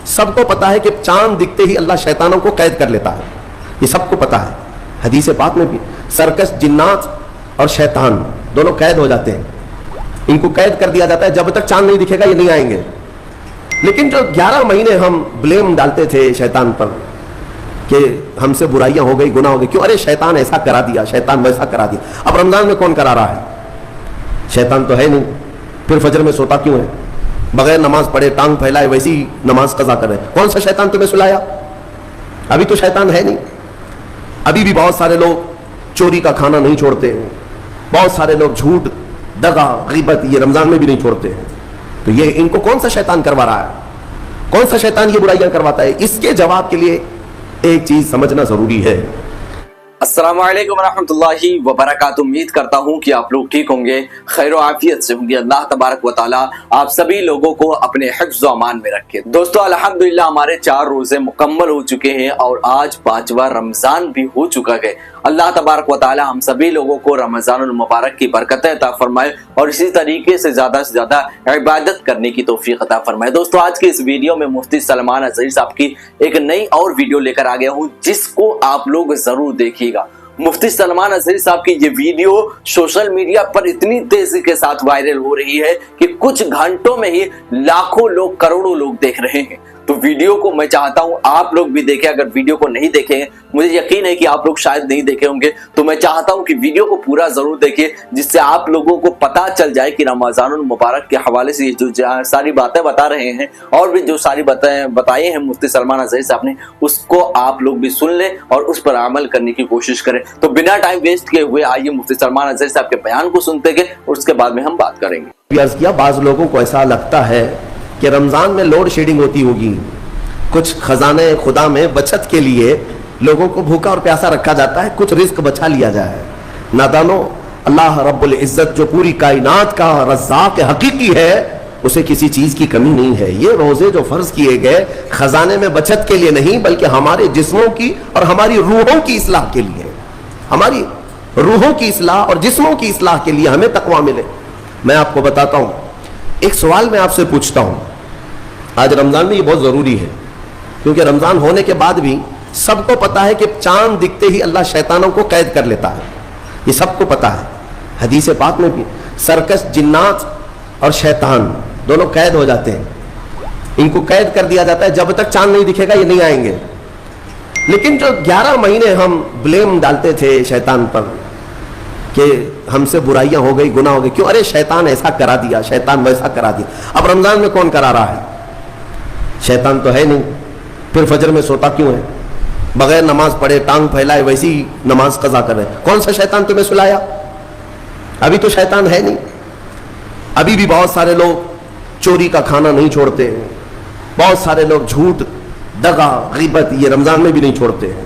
سب کو پتا ہے کہ چاند دکھتے ہی اللہ شیطانوں کو قید کر لیتا ہے، یہ سب کو پتا ہے. حدیث پاک میں بھی سرکش جنات اور شیطان دونوں قید ہو جاتے ہیں، ان کو قید کر دیا جاتا ہے، جب تک چاند نہیں دکھے گا یہ نہیں آئیں گے. لیکن جو 11 مہینے ہم بلیم ڈالتے تھے شیطان پر کہ ہم سے برائیاں ہو گئی، گناہ ہو گئی، کیوں؟ ارے شیطان ایسا کرا دیا، شیطان ویسا کرا دیا. اب رمضان میں کون کرا رہا ہے؟ شیطان تو ہے نہیں، پھر فجر میں سوتا کیوں ہے؟ بغیر نماز پڑھے ٹانگ پھیلائے ویسی نماز قضا کرے. کون سا شیطان تمہیں سلایا؟ ابھی تو شیطان ہے نہیں. ابھی بھی بہت سارے لوگ چوری کا کھانا نہیں چھوڑتے، بہت سارے لوگ جھوٹ، دغا، غیبت یہ رمضان میں بھی نہیں چھوڑتے ہیں. تو یہ ان کو کون سا شیطان کروا رہا ہے؟ کون سا شیطان یہ برائیاں کرواتا ہے؟ اس کے جواب کے لیے ایک چیز سمجھنا ضروری ہے. السلام علیکم ورحمۃ اللہ وبرکاتہ. امید کرتا ہوں کہ آپ لوگ ٹھیک ہوں گے، خیر و عافیت سے ہوں گے. اللہ تبارک و تعالیٰ آپ سبھی لوگوں کو اپنے حفظ و امان میں رکھے. دوستو الحمدللہ ہمارے 4 روزے مکمل ہو چکے ہیں اور آج 5واں رمضان بھی ہو چکا ہے. اللہ تبارک و تعالیٰ ہم سبھی لوگوں کو رمضان المبارک کی برکتیں عطا فرمائے اور اسی طریقے سے زیادہ عبادت کرنے کی توفیق عطا فرمائے. دوستو آج کی اس ویڈیو میں مفتی سلمان اظہری صاحب کی ایک نئی اور ویڈیو لے کر آ گیا ہوں جس کو آپ لوگ ضرور دیکھیے گا. مفتی سلمان اظہری صاحب کی یہ ویڈیو سوشل میڈیا پر اتنی تیزی کے ساتھ وائرل ہو رہی ہے کہ کچھ گھنٹوں میں ہی لاکھوں لوگ، کروڑوں لوگ دیکھ رہے ہیں. تو ویڈیو کو میں چاہتا ہوں آپ لوگ بھی دیکھیں. اگر ویڈیو کو نہیں دیکھیں، مجھے یقین ہے کہ آپ لوگ شاید نہیں دیکھے ہوں گے، تو میں چاہتا ہوں کہ ویڈیو کو پورا ضرور دیکھیں جس سے آپ لوگوں کو پتا چل جائے کہ رمضان المبارک کے حوالے سے جو ساری باتیں بتا رہے ہیں اور بھی جو ساری باتیں بتائی ہیں مفتی سلمان اظہری صاحب نے، اس کو آپ لوگ بھی سن لیں اور اس پر عمل کرنے کی کوشش کریں. تو بنا ٹائم ویسٹ کیے ہوئے آئیے مفتی سلمان اظہری صاحب کے بیان کو سنتے گے اور اس کے بعد میں ہم بات کریں گے. عرض کیا بعض لوگوں کو ایسا لگتا ہے کہ رمضان میں لوڈ شیڈنگ ہوتی ہوگی، کچھ خزانے خدا میں بچت کے لیے لوگوں کو بھوکا اور پیاسا رکھا جاتا ہے، کچھ رزق بچا لیا جائے. نادانو، اللہ رب العزت جو پوری کائنات کا رزاق حقیقی ہے اسے کسی چیز کی کمی نہیں ہے. یہ روزے جو فرض کیے گئے خزانے میں بچت کے لیے نہیں بلکہ ہمارے جسموں کی اور ہماری روحوں کی اصلاح کے لیے، ہماری روحوں کی اصلاح اور جسموں کی اصلاح کے لیے ہمیں تقویٰ ملے. میں آپ کو بتاتا ہوں، ایک سوال میں آپ سے پوچھتا ہوں. آج رمضان میں یہ بہت ضروری ہے کیونکہ رمضان ہونے کے بعد بھی سب کو پتا ہے کہ چاند دکھتے ہی اللہ شیطانوں کو قید کر لیتا ہے، یہ سب کو پتا ہے. حدیث پاک میں بھی سرکش جنات اور شیطان دونوں قید ہو جاتے ہیں، ان کو قید کر دیا جاتا ہے، جب تک چاند نہیں دکھے گا یہ نہیں آئیں گے. لیکن جو 11 مہینے ہم بلیم ڈالتے تھے شیطان پر کہ ہم سے برائیاں ہو گئی، گناہ ہو گئی، کیوں؟ ارے شیطان ایسا کرا دیا، شیطان ویسا کرا دیا. اب رمضان میں کون کرا رہا ہے؟ شیطان تو ہے نہیں، پھر فجر میں سوتا کیوں ہے؟ بغیر نماز پڑھے ٹانگ پھیلائے ویسی نماز قضا کرے. کون سا شیطان تمہیں سلایا؟ ابھی تو شیطان ہے نہیں. ابھی بھی بہت سارے لوگ چوری کا کھانا نہیں چھوڑتے، بہت سارے لوگ جھوٹ، دغا، غیبت یہ رمضان میں بھی نہیں چھوڑتے ہیں.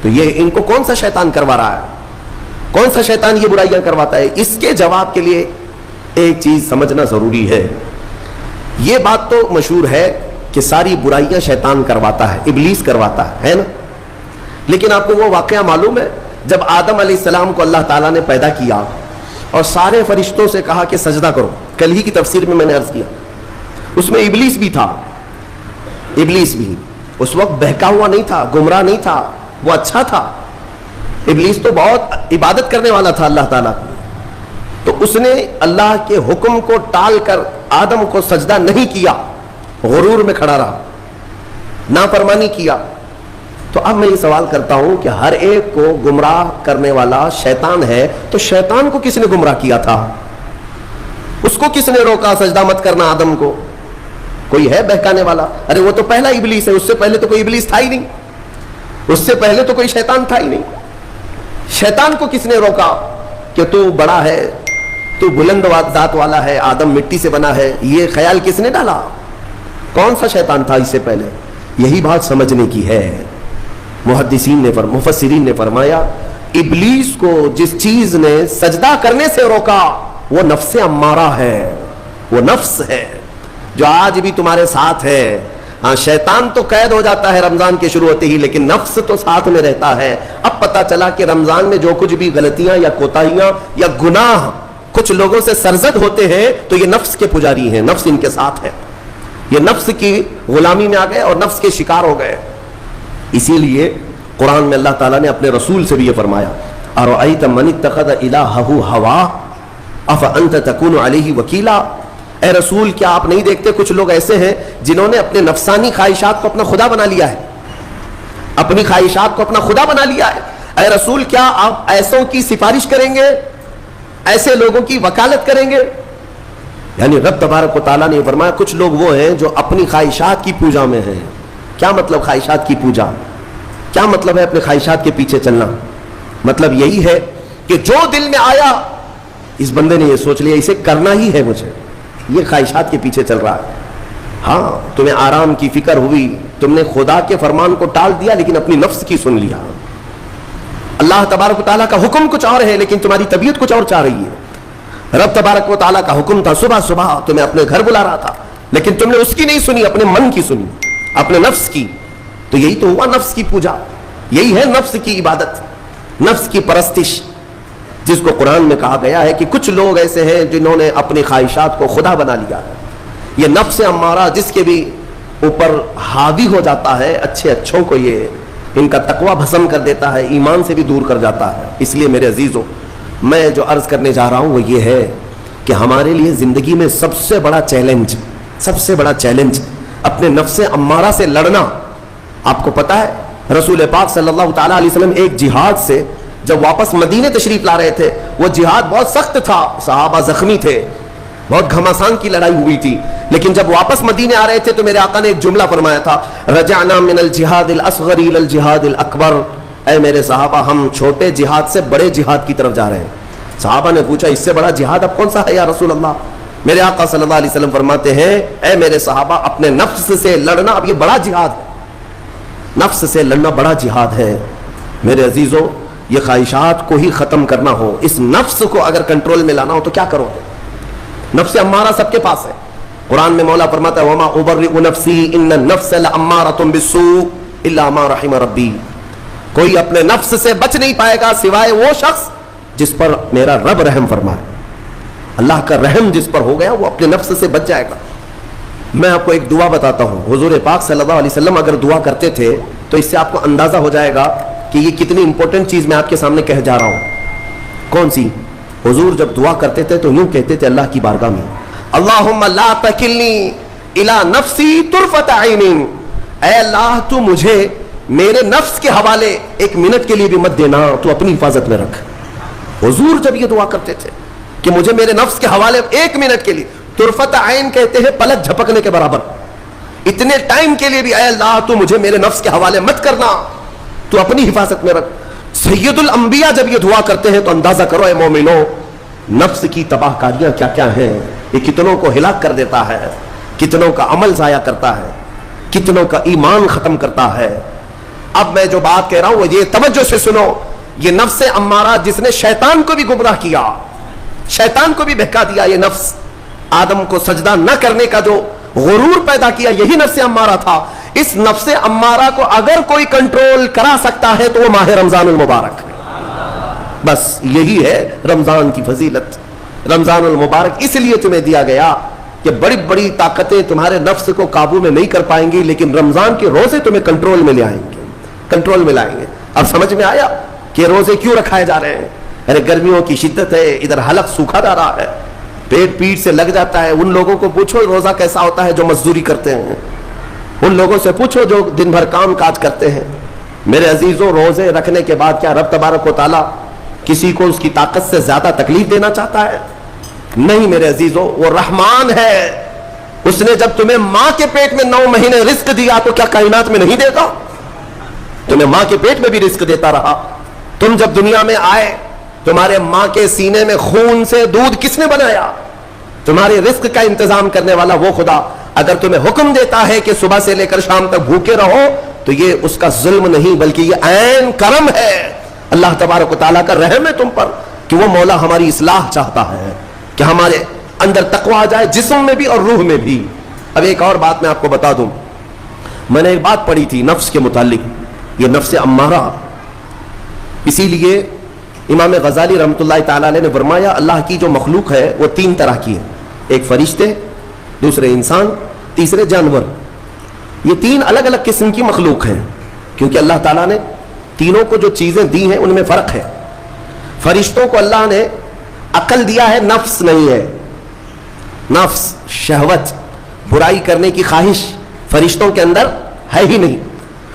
تو یہ ان کو کون سا شیطان کروا رہا ہے؟ کون سا شیطان یہ برائیاں کرواتا ہے؟ اس کے جواب کے لیے ایک چیز سمجھنا ضروری ہے. یہ بات تو مشہور ہے کہ ساری برائیاں شیطان کرواتا ہے، ابلیس کرواتا ہے نا. لیکن آپ کو وہ واقعہ معلوم ہے جب آدم علیہ السلام کو اللہ تعالیٰ نے پیدا کیا اور سارے فرشتوں سے کہا کہ سجدہ کرو؟ کل ہی کی تفسیر میں نے عرض کیا اس میں ابلیس بھی تھا. ابلیس بھی اس وقت بہکا ہوا نہیں تھا، گمراہ نہیں تھا، وہ اچھا تھا. ابلیس تو بہت عبادت کرنے والا تھا اللہ تعالیٰ کی. تو اس نے اللہ کے حکم کو ٹال کر آدم کو سجدہ نہیں کیا، غرور میں کھڑا رہا، نافرمانی کیا. تو اب میں یہ سوال کرتا ہوں کہ ہر ایک کو گمراہ کرنے والا شیطان ہے، تو شیطان کو کس نے گمراہ کیا تھا؟ اس کو کس نے روکا سجدہ مت کرنا آدم کو؟ کوئی ہے بہکانے والا؟ ارے وہ تو پہلا ابلیس ہے، اس سے پہلے تو کوئی ابلیس تھا ہی نہیں، اس سے پہلے تو کوئی شیطان تھا ہی نہیں. شیطان کو کس نے روکا کہ تو بڑا ہے، تو بلند ذات والا ہے، آدم مٹی سے بنا ہے؟ یہ خیال کس نے ڈالا؟ کون سا شیطان تھا اس سے پہلے؟ یہی بات سمجھنے کی ہے. محدثین نے مفسرین نے فرمایا ابلیس کو جس چیز نے سجدہ کرنے سے روکا وہ نفس امارہ ہے، وہ نفس ہے جو آج بھی تمہارے ساتھ ہے. ہاں شیطان تو قید ہو جاتا ہے رمضان کے شروع ہوتے ہی، لیکن نفس تو ساتھ میں رہتا ہے. اب پتا چلا کہ رمضان میں جو کچھ بھی غلطیاں یا کوتاہیاں یا گناہ کچھ لوگوں سے سرزد ہوتے ہیں تو یہ نفس کے پجاری ہیں، نفس ان کے ساتھ ہے. یہ نفس کی غلامی میں آ گئے اور نفس کے شکار ہو گئے. اسی لیے قرآن میں اللہ تعالیٰ نے اپنے رسول سے بھی یہ فرمایا ارأیت من اتخذ الہہ ہوا افانت تکون علیہ وکیلا. اے رسول کیا آپ نہیں دیکھتے کچھ لوگ ایسے ہیں جنہوں نے اپنے نفسانی خواہشات کو اپنا خدا بنا لیا ہے, اپنی خواہشات کو اپنا خدا بنا لیا ہے. اے رسول کیا آپ ایسوں کی سفارش کریں گے, ایسے لوگوں کی وکالت کریں گے؟ یعنی رب تبارک و تعالیٰ نے فرمایا کچھ لوگ وہ ہیں جو اپنی خواہشات کی پوجا میں ہیں. کیا مطلب خواہشات کی پوجا؟ کیا مطلب ہے اپنے خواہشات کے پیچھے چلنا؟ مطلب یہی ہے کہ جو دل میں آیا اس بندے نے یہ سوچ لیا اسے کرنا ہی ہے مجھے, یہ خواہشات کے پیچھے چل رہا ہے. ہاں تمہیں آرام کی فکر ہوئی, تم نے خدا کے فرمان کو ٹال دیا لیکن اپنی نفس کی سن لیا. اللہ تبارک و تعالیٰ کا حکم کچھ اور ہے لیکن تمہاری طبیعت کچھ اور چاہ رہی ہے. رب تبارک و تعالیٰ کا حکم تھا صبح صبح تمہیں اپنے گھر بلا رہا تھا لیکن تم نے اس کی نہیں سنی, اپنے من کی سنی, اپنے نفس کی. تو یہی تو ہوا نفس کی پوجا, یہی ہے نفس کی عبادت, نفس کی پرستش, جس کو قرآن میں کہا گیا ہے کہ کچھ لوگ ایسے ہیں جنہوں نے اپنی خواہشات کو خدا بنا لیا. یہ نفس امارہ جس کے بھی اوپر حاوی ہو جاتا ہے, اچھے اچھوں کو یہ ان کا تقوی بھسم کر دیتا ہے, ایمان سے بھی دور کر جاتا ہے. اس لیے میرے عزیزوں میں جو عرض کرنے جا رہا ہوں وہ یہ ہے کہ ہمارے لیے زندگی میں سب سے بڑا چیلنج اپنے نفس امارہ سے لڑنا. آپ کو پتا ہے رسول پاک صلی اللہ تعالیٰ علیہ وسلم ایک جہاد سے جب واپس مدینے تشریف لا رہے تھے, وہ جہاد بہت سخت تھا, صحابہ زخمی تھے, بہت گھماسان کی لڑائی ہوئی تھی, لیکن جب واپس مدینے آ رہے تھے تو میرے آقا نے ایک جملہ فرمایا تھا رجعنا من الجہاد الاصغر الى الجہاد الاکبر. اے میرے صحابہ ہم چھوٹے جہاد سے بڑے جہاد کی طرف جا رہے ہیں. صحابہ نے پوچھا اس سے بڑا جہاد اب کون سا ہے یا رسول اللہ؟ میرے آقا صلی اللہ علیہ وسلم فرماتے ہیں اے میرے صحابہ اپنے نفس سے لڑنا اب یہ بڑا جہاد ہے, نفس سے لڑنا بڑا جہاد ہے. میرے عزیزوں یہ خواہشات کو ہی ختم کرنا ہو, اس نفس کو اگر کنٹرول میں لانا ہو تو کیا کرو گے؟ نفس امارہ سب کے پاس ہے. قرآن میں مولا فرماتا ہے وما ابرئ نفسی ان النفس لامارۃ بالسوء الا ما رحم ربی. کوئی اپنے نفس سے بچ نہیں پائے گا سوائے وہ شخص جس پر میرا رب رحم فرمائے. اللہ کا رحم جس پر ہو گیا وہ اپنے نفس سے بچ جائے گا. میں آپ کو ایک دعا بتاتا ہوں, حضور پاک صلی اللہ علیہ وسلم اگر دعا کرتے تھے تو اس سے آپ کو اندازہ ہو جائے گا کہ یہ کتنی امپورٹنٹ چیز میں آپ کے سامنے کہہ جا رہا ہوں. کون سی؟ حضور جب دعا کرتے تھے تو یوں کہتے تھے اللہ کی بارگاہ میں اللہم لا تکلنی الی نفسی طرفۃ عین. اے اللہ تو مجھے میرے نفس کے حوالے ایک منٹ کے لیے بھی مت دینا, تو اپنی حفاظت میں رکھ. حضور جب یہ دعا کرتے تھے کہ مجھے میرے نفس کے حوالے ایک منٹ کے لیے, طرفۃ عین کہتے ہیں پلک جھپکنے کے برابر, اتنے ٹائم کے لیے بھی اے اللہ تو مجھے میرے نفس کے حوالے مت کرنا, تو اپنی حفاظت میں رکھ. سید الانبیاء جب یہ دعا کرتے ہیں تو اندازہ کرو اے مومنو نفس کی تباہ کاریاں کیا کیا ہیں. یہ کتنوں کو ہلاک کر دیتا ہے, کتنوں کا عمل ضائع کرتا ہے, کتنوں کا ایمان ختم کرتا ہے. اب میں جو بات کہہ رہا ہوں وہ یہ توجہ سے سنو, یہ نفس امارہ جس نے شیطان کو بھی گمراہ کیا, شیطان کو بھی بہکا دیا, یہ نفس آدم کو سجدہ نہ کرنے کا جو غرور پیدا کیا یہی نفس امارہ تھا. اس نفس امارہ کو اگر کوئی کنٹرول کرا سکتا ہے تو وہ ماہ رمضان المبارک, بس یہی ہے رمضان کی فضیلت. رمضان المبارک اس لیے تمہیں دیا گیا کہ بڑی بڑی طاقتیں تمہارے نفس کو قابو میں نہیں کر پائیں گی, لیکن رمضان کے روزے تمہیں کنٹرول میں لے آئیں گے, کنٹرول میں لائیں گے. اب سمجھ میں آیا کہ روزے کیوں رکھائے جا رہے ہیں؟ ارے گرمیوں کی شدت ہے, ادھر حلق سوکھا جا رہا ہے, پیٹ پیٹ سے لگ جاتا ہے. ان لوگوں کو پوچھو روزہ کیسا ہوتا ہے جو مزدوری کرتے ہیں, ان لوگوں سے پوچھو جو دن بھر کام کاج کرتے ہیں. میرے عزیزوں روزے رکھنے کے بعد کیا رب تبارک و تعالیٰ کسی کو اس کی طاقت سے زیادہ تکلیف دینا چاہتا ہے؟ نہیں میرے عزیزوں, وہ رحمان ہے. اس نے جب تمہیں ماں کے پیٹ میں 9 مہینے رزق دیا تو کیا کائنات میں نہیں دے گا؟ تمہیں ماں کے پیٹ میں بھی رزق دیتا رہا. تم جب دنیا میں آئے تمہارے ماں کے سینے میں خون سے دودھ کس نے بنایا؟ تمہارے رزق کا انتظام کرنے والا وہ خدا. اگر تمہیں حکم دیتا ہے کہ صبح سے لے کر شام تک بھوکے رہو تو یہ اس کا ظلم نہیں بلکہ یہ عین کرم ہے. اللہ تبارک و تعالیٰ کا رحم ہے تم پر کہ وہ مولا ہماری اصلاح چاہتا ہے کہ ہمارے اندر تقوی آ جائے, جسم میں بھی اور روح میں بھی. اب ایک اور بات میں آپ کو بتا دوں, میں نے ایک بات پڑھی تھی نفس کے متعلق, یہ نفس امارہ. اسی لیے امام غزالی رحمۃ اللہ تعالی علیہ نے فرمایا اللہ کی جو مخلوق ہے وہ 3 طرح کی ہے, ایک فرشتے, دوسرے انسان, تیسرے جانور. یہ تین الگ الگ قسم کی مخلوق ہیں, کیونکہ اللہ تعالیٰ نے تینوں کو جو چیزیں دی ہیں ان میں فرق ہے. فرشتوں کو اللہ نے عقل دیا ہے, نفس نہیں ہے. نفس, شہوت, برائی کرنے کی خواہش فرشتوں کے اندر ہے ہی نہیں,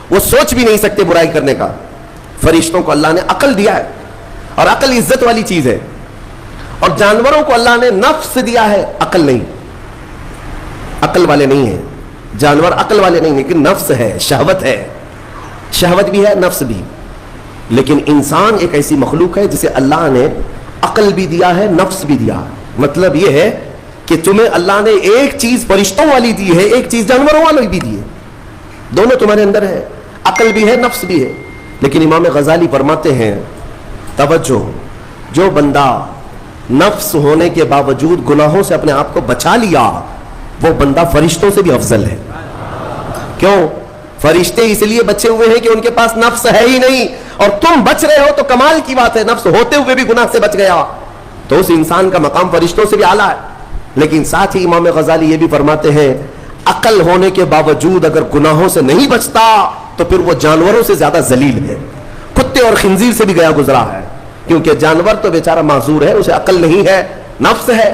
وہ سوچ بھی نہیں سکتے برائی کرنے کا. فرشتوں کو اللہ نے عقل دیا ہے, اور عقل عزت والی چیز ہے. اور جانوروں کو اللہ نے نفس دیا ہے, عقل نہیں. عقل والے نہیں ہیں جانور, عقل والے نہیں, لیکن نفس ہے, شہوت ہے. شہوت بھی ہے, نفس بھی. لیکن انسان ایک ایسی مخلوق ہے جسے اللہ نے عقل بھی دیا ہے, نفس بھی دیا ہے. مطلب یہ ہے کہ تمہیں اللہ نے ایک چیز فرشتوں والی دی ہے, ایک چیز جانوروں والی بھی دی ہے. دونوں تمہارے اندر ہے, عقل بھی ہے, نفس بھی ہے. لیکن امام غزالی فرماتے ہیں, توجہ, جو بندہ نفس ہونے کے باوجود گناہوں سے اپنے آپ کو بچا لیا, وہ بندہ فرشتوں سے بھی افضل ہے. کیوں؟ فرشتے اس لیے بچے ہوئے ہیں کہ ان کے پاس نفس ہے ہی نہیں, اور تم بچ رہے ہو تو کمال کی بات ہے. نفس ہوتے ہوئے بھی گناہ سے بچ گیا تو اس انسان کا مقام فرشتوں سے بھی اعلیٰ ہے. لیکن ساتھ ہی امام غزالی یہ بھی فرماتے ہیں, عقل ہونے کے باوجود اگر گناہوں سے نہیں بچتا تو پھر وہ جانوروں سے زیادہ ذلیل ہے, کتے اور خنزیر سے بھی گیا گزرا ہے. کیونکہ جانور تو بیچارہ معذور ہے, اسے عقل نہیں ہے, نفس ہے.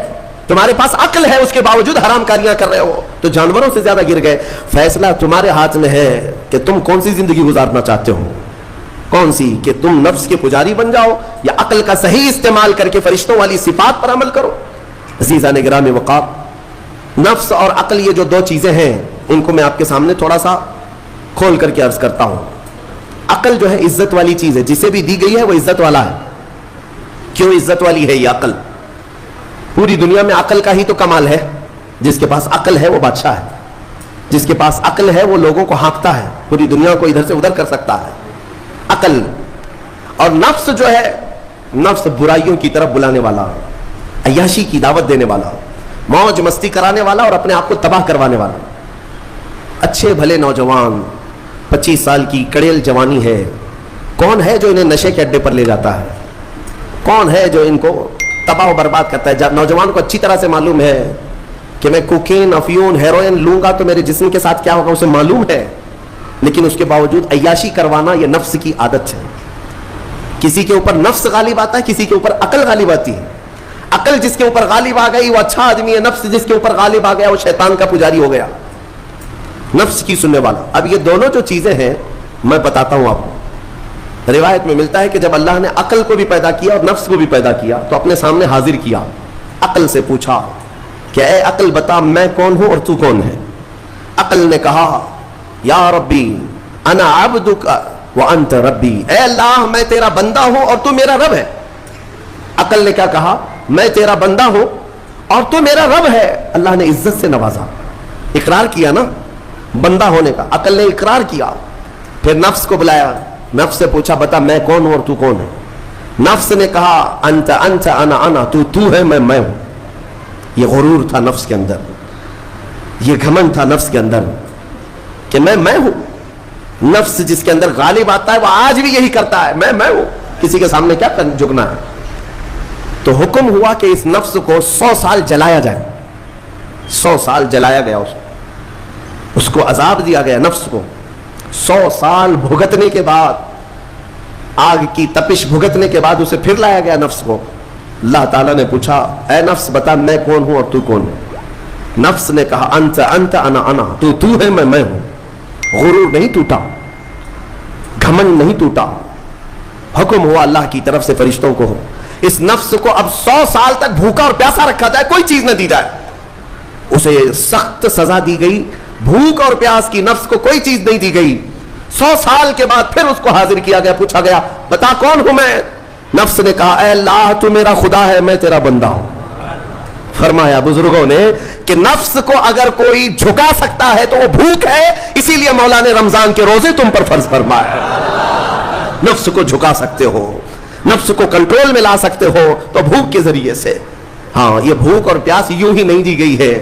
تمہارے پاس عقل ہے, اس کے باوجود حرام کاریاں کر رہے ہو تو جانوروں سے زیادہ گر گئے. فیصلہ تمہارے ہاتھ میں ہے کہ تم کون سی زندگی گزارنا چاہتے ہو. کون سی, کہ تم نفس کے پجاری بن جاؤ یا عقل کا صحیح استعمال کر کے فرشتوں والی صفات پر عمل کرو. عزیزان گرامی وقار, نفس اور عقل یہ جو دو چیزیں ہیں ان کو میں آپ کے سامنے تھوڑا سا کھول کر کے عرض کرتا ہوں. عقل جو ہے عزت والی چیز ہے, جسے بھی دی گئی ہے وہ عزت والا ہے. کیوں عزت والی ہے یہ عقل؟ پوری دنیا میں عقل کا ہی تو کمال ہے. جس کے پاس عقل ہے وہ بادشاہ ہے, جس کے پاس عقل ہے وہ لوگوں کو ہانکتا ہے, پوری دنیا کو ادھر سے ادھر کر سکتا ہے. عقل. اور نفس جو ہے, نفس برائیوں کی طرف بلانے والا, عیاشی کی دعوت دینے والا, موج مستی کرانے والا اور اپنے آپ کو تباہ کروانے والا. اچھے بھلے نوجوان, 25 سال کی کڑیل جوانی ہے, کون ہے جو انہیں نشے کے اڈے پر لے جاتا ہے؟ کون ہے جو ان کو تباہ و برباد کرتا ہے؟ نوجوان کو اچھی طرح سے معلوم ہے کہ میں کوکین, افیون, ہیروئن لوں گا تو میرے جسم کے ساتھ کیا ہوگا, اسے معلوم ہے. لیکن اس کے باوجود عیاشی کروانا یہ نفس کی عادت ہے. کسی کے اوپر نفس غالب آتا ہے, کسی کے اوپر عقل غالب آتی ہے. عقل جس کے اوپر غالب آ گئی وہ اچھا آدمی ہے, نفس جس کے اوپر غالب آ گیا وہ شیطان کا پجاری ہو گیا, نفس کی سننے والا. اب یہ دونوں جو چیزیں ہیں میں بتاتا ہوں آپ کو. روایت میں ملتا ہے کہ جب اللہ نے عقل کو بھی پیدا کیا اور نفس کو بھی پیدا کیا تو اپنے سامنے حاضر کیا. عقل سے پوچھا کہ اے عقل بتا میں کون ہوں اور تو کون ہے؟ عقل نے کہا یا ربی انا عبدک وانت ربی, اے اللہ میں تیرا بندہ ہوں اور تو میرا رب ہے. عقل نے کیا کہا؟ میں تیرا بندہ ہوں اور تو میرا رب ہے. اللہ نے عزت سے نوازا, اقرار کیا نا بندہ ہونے کا. عقل نے اقرار کیا. پھر نفس کو بلایا, نفس سے پوچھا بتا میں کون ہوں اور تو کون ہے؟ نفس نے کہا انت انت انا انا, تو ہے میں ہوں. یہ غرور تھا نفس کے اندر, یہ گھمنڈ تھا نفس کے اندر کہ میں ہوں. نفس جس کے اندر غالب آتا ہے وہ آج بھی یہی کرتا ہے, میں ہوں, کسی کے سامنے کیا جھکنا ہے. تو حکم ہوا کہ اس نفس کو 100 سال جلایا جائے. 100 سال جلایا گیا, اس کو عذاب دیا گیا نفس کو. 100 سال بھگتنے کے بعد, آگ کی تپش بھگتنے کے بعد اسے پھر لایا گیا نفس کو. اللہ تعالیٰ نے پوچھا اے نفس بتا میں کون ہوں اور تو کون ہے؟ نفس نے کہا انت انت انا انا, تو ہے میں ہوں. غرور نہیں ٹوٹا, گھمنڈ نہیں ٹوٹا. حکم ہوا اللہ کی طرف سے فرشتوں کو, اس نفس کو اب 100 سال تک بھوکا اور پیاسا رکھا جائے, کوئی چیز نہ دی جائے. اسے سخت سزا دی گئی, بھوک اور پیاس کی نفس کو کوئی چیز نہیں دی گئی. 100 سال کے بعد پھر اس کو حاضر کیا گیا, پوچھا گیا بتا کون ہوں میں؟ نفس نے کہا اے اللہ تو میرا خدا ہے, میں تیرا بندہ ہوں. فرمایا بزرگوں نے کہ نفس کو اگر کوئی جھکا سکتا ہے تو وہ بھوک ہے, اسی لیے مولا نے رمضان کے روزے تم پر فرض فرمایا. نفس کو جھکا سکتے ہو, نفس کو کنٹرول میں لا سکتے ہو تو بھوک کے ذریعے سے. ہاں یہ بھوک اور پیاس یوں ہی نہیں دی گئی ہے.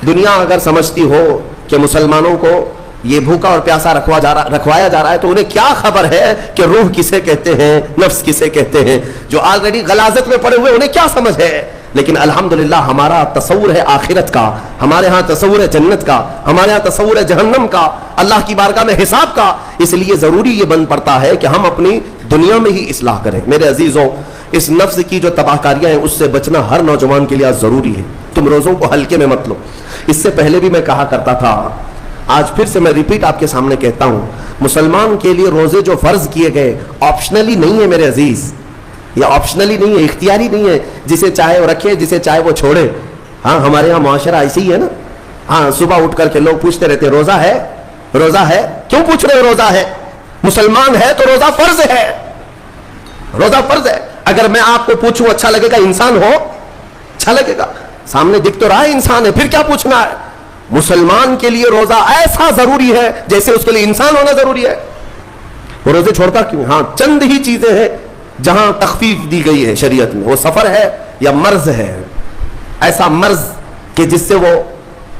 دنیا اگر سمجھتی ہو کہ مسلمانوں کو یہ بھوکا اور پیاسا رکھوایا جا رہا ہے تو انہیں کیا خبر ہے کہ روح کسے کہتے ہیں, نفس کسے کہتے ہیں. جو آلریڈی غلاظت میں پڑے ہوئے انہیں کیا سمجھ ہے. لیکن الحمدللہ ہمارا تصور ہے آخرت کا, ہمارے ہاں تصور ہے جنت کا, ہمارے ہاں تصور ہے جہنم کا, اللہ کی بارگاہ میں حساب کا. اس لیے ضروری یہ بن پڑتا ہے کہ ہم اپنی دنیا میں ہی اصلاح کریں. میرے عزیزوں, اس نفس کی جو تباہ کاریاں ہیں اس سے بچنا ہر نوجوان کے لیے آج ضروری ہے. تم روزوں کو ہلکے میں مت لو. اس سے پہلے بھی میں کہا کرتا تھا, آج پھر سے میں ریپیٹ آپ کے سامنے کہتا ہوں, مسلمان کے لیے روزے جو فرض کیے گئے آپشنلی نہیں ہے میرے عزیز, یہ آپشنلی نہیں ہے, اختیاری نہیں ہے. جسے چاہے وہ رکھے, جسے چاہے وہ چھوڑے. ہاں ہمارے یہاں معاشرہ ایسے ہی ہے نا. ہاں صبح اٹھ کر کے لوگ پوچھتے رہتے ہیں روزہ ہے, روزہ ہے. کیوں پوچھ رہے روزہ ہے؟ مسلمان ہے تو روزہ فرض ہے, روزہ فرض ہے. اگر میں آپ کو پوچھوں اچھا لگے گا؟ انسان ہو اچھا لگے گا, سامنے دکھ تو رہا ہے انسان ہے, پھر کیا پوچھنا ہے؟ مسلمان کے لیے روزہ ایسا ضروری ہے جیسے اس کے لیے انسان ہونا ضروری ہے. وہ روزے چھوڑتا کیوں؟ ہاں چند ہی چیزیں ہیں جہاں تخفیف دی گئی ہے شریعت میں. وہ سفر ہے یا مرض ہے, ایسا مرض کہ جس سے وہ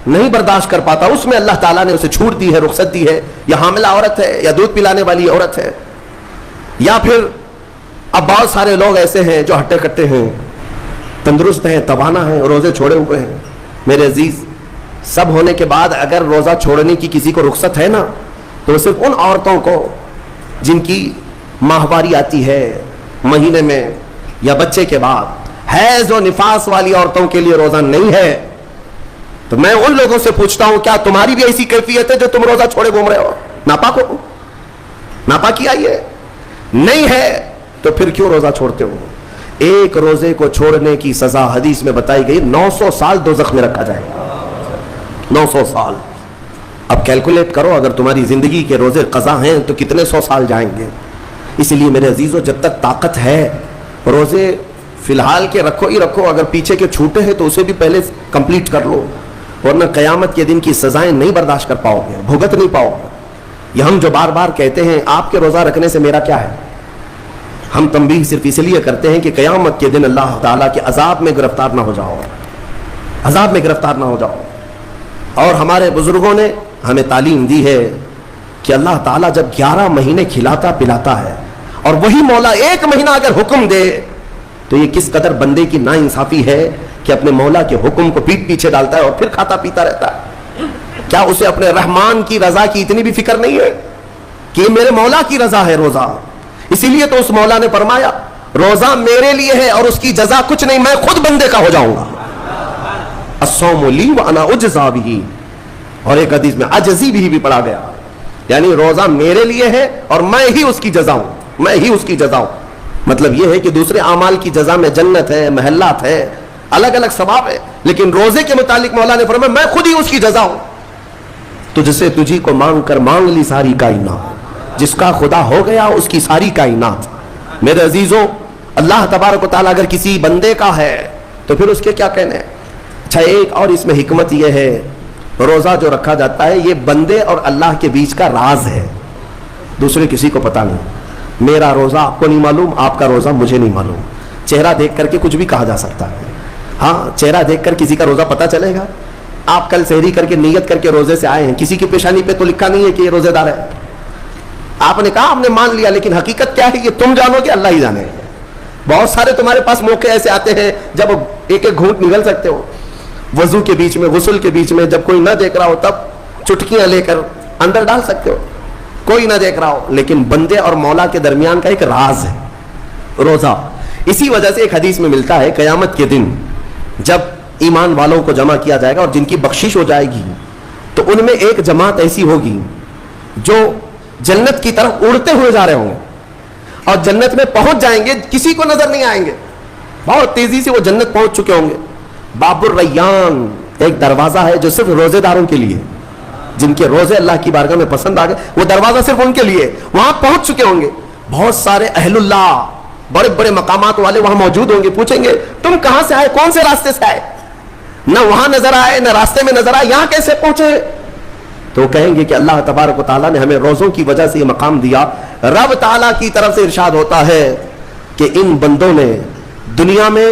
نہیں برداشت کر پاتا, اس میں اللہ تعالیٰ نے اسے چھوٹ دی ہے, رخصت دی ہے. یا حاملہ عورت ہے, یا دودھ پلانے والی عورت ہے, یا پھر اب بہت سارے لوگ ایسے ہیں جو ہٹے کٹے ہیں, تندرست ہیں, توانا ہیں, روزے چھوڑے ہوئے ہیں. میرے عزیز, سب ہونے کے بعد اگر روزہ چھوڑنے کی کسی کو رخصت ہے نا, تو صرف ان عورتوں کو جن کی ماہواری آتی ہے مہینے میں یا بچے کے بعد, حیض و نفاس والی عورتوں کے لیے روزہ نہیں ہے. تو میں ان لوگوں سے پوچھتا ہوں, کیا تمہاری بھی ایسی کیفیت ہے جو تم روزہ چھوڑے گھوم رہے ہو؟ ناپاک ہو, ناپاکی آئی ہے؟ نہیں ہے تو پھر کیوں روزہ چھوڑتے ہو؟ ایک روزے کو چھوڑنے کی سزا حدیث میں بتائی گئی 900 سال دوزخ میں رکھا جائے گا. 900 سال. اب کیلکولیٹ کرو, اگر تمہاری زندگی کے روزے قضا ہیں تو کتنے 100 سال جائیں گے. اس لیے میرے عزیزو, جب تک طاقت ہے روزے فی الحال کے رکھو ہی رکھو. اگر پیچھے کے چھوٹے ہیں تو اسے بھی پہلے کمپلیٹ کر لو, ورنہ قیامت کے دن کی سزائیں نہیں برداشت کر پاؤ گے, بھگت نہیں پاؤ گے. یہ ہم جو بار بار کہتے ہیں آپ کے روزہ رکھنے سے میرا کیا ہے, ہم تنبیہ صرف اس لیے کرتے ہیں کہ قیامت کے دن اللہ تعالیٰ کے عذاب میں گرفتار نہ ہو جاؤ, عذاب میں گرفتار نہ ہو جاؤ. اور ہمارے بزرگوں نے ہمیں تعلیم دی ہے کہ اللہ تعالیٰ جب 11 مہینے کھلاتا پلاتا ہے, اور وہی مولا 1 مہینہ اگر حکم دے, تو یہ کس قدر بندے کی ناانصافی ہے کہ اپنے مولا کے حکم کو پیٹ پیچھے ڈالتا ہے اور پھر کھاتا پیتا رہتا ہے. کیا اسے اپنے رحمان کی رضا کی اتنی بھی فکر نہیں ہے کہ میرے مولا کی رضا ہے روزہ؟ اسی لیے تو اس مولا نے فرمایا روزہ میرے لیے ہے اور اس کی جزا کچھ نہیں, میں خود بندے کا ہو جاؤں گا. الصوم لی وانا اجزا بہ, اور ایک حدیث میں عجزی بھی پڑھا گیا, یعنی روزہ میرے لیے ہے اور میں ہی اس کی جزا ہوں, میں ہی اس کی جزا ہوں. مطلب یہ ہے کہ دوسرے اعمال کی جزا میں جنت ہے, محلات ہے, الگ الگ ثواب ہے, لیکن روزے کے متعلق مولا نے فرمایا میں خود ہی اس کی جزا ہوں. تجھ سے تجھی کو مانگ کر مانگ لی ساری کائنات, جس کا خدا ہو گیا اس کی ساری کائنات. میرے عزیزوں, اللہ تبارک و تعالیٰ اگر کسی بندے کا ہے تو پھر اس کے کیا کہنے ہیں. اچھا, ایک اور اس میں حکمت یہ ہے, روزہ جو رکھا جاتا ہے یہ بندے اور اللہ کے بیچ کا راز ہے, دوسرے کسی کو پتا نہیں. میرا روزہ آپ کو نہیں معلوم, آپ کا روزہ مجھے نہیں معلوم. چہرہ دیکھ کر کے کچھ بھی کہا جا سکتا ہے. ہاں, چہرہ دیکھ کر کسی کا روزہ پتا چلے گا. آپ کل سحری کر کے نیت کر کے روزے سے آئے ہیں, کسی کی پیشانی پہ تو لکھا نہیں ہے کہ یہ روزے دار ہے. آپ نے کہا, آپ نے مان لیا, لیکن حقیقت کیا ہے یہ تم جانو گے, اللہ ہی جانے. بہت سارے تمہارے پاس موقع ایسے آتے ہیں جب ایک ایک گھونٹ نگل سکتے ہو, وضو کے بیچ میں, غسل کے بیچ میں, جب کوئی نہ دیکھ رہا ہو تب چٹکیاں لے کر اندر ڈال سکتے ہو, کوئی نہ دیکھ رہا ہو. لیکن بندے اور مولا کے درمیان کا ایک راز ہے روزہ. اسی وجہ سے ایک حدیث میں ملتا ہے قیامت کے دن جب ایمان والوں کو جمع کیا جائے گا اور جن کی بخشش ہو جائے گی, تو ان میں ایک جماعت ایسی ہوگی جو جنت کی طرف اڑتے ہوئے جا رہے ہوں گے, اور جنت میں پہنچ جائیں گے, کسی کو نظر نہیں آئیں گے, بہت تیزی سے وہ جنت پہنچ چکے ہوں گے. باب الریان ایک دروازہ ہے جو صرف روزے داروں کے لیے, جن کے روزے اللہ کی بارگاہ میں پسند آ گئے, وہ دروازہ صرف ان کے لیے, وہاں پہنچ چکے ہوں گے. بہت سارے اہل اللہ, بڑے بڑے مقامات والے وہاں موجود ہوں گے. پوچھیں گے تم کہاں سے آئے, کون سے راستے سے آئے؟ نہ وہاں نظر آئے, نہ راستے میں نظر آئے, یہاں کیسے پہنچے؟ تو کہیں گے کہ اللہ تبارک و تعالیٰ نے ہمیں روزوں کی وجہ سے یہ مقام دیا. رب تعالیٰ کی طرف سے ارشاد ہوتا ہے کہ ان بندوں نے دنیا میں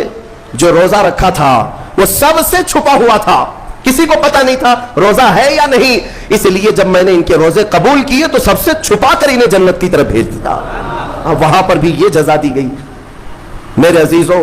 جو روزہ رکھا تھا وہ سب سے چھپا ہوا تھا, کسی کو پتا نہیں تھا روزہ ہے یا نہیں. اس لیے جب میں نے ان کے روزے قبول کیے تو سب سے چھپا کر انہیں جنت کی طرف بھیج دیا, وہاں پر بھی یہ جزا دی گئی. میرے عزیزوں,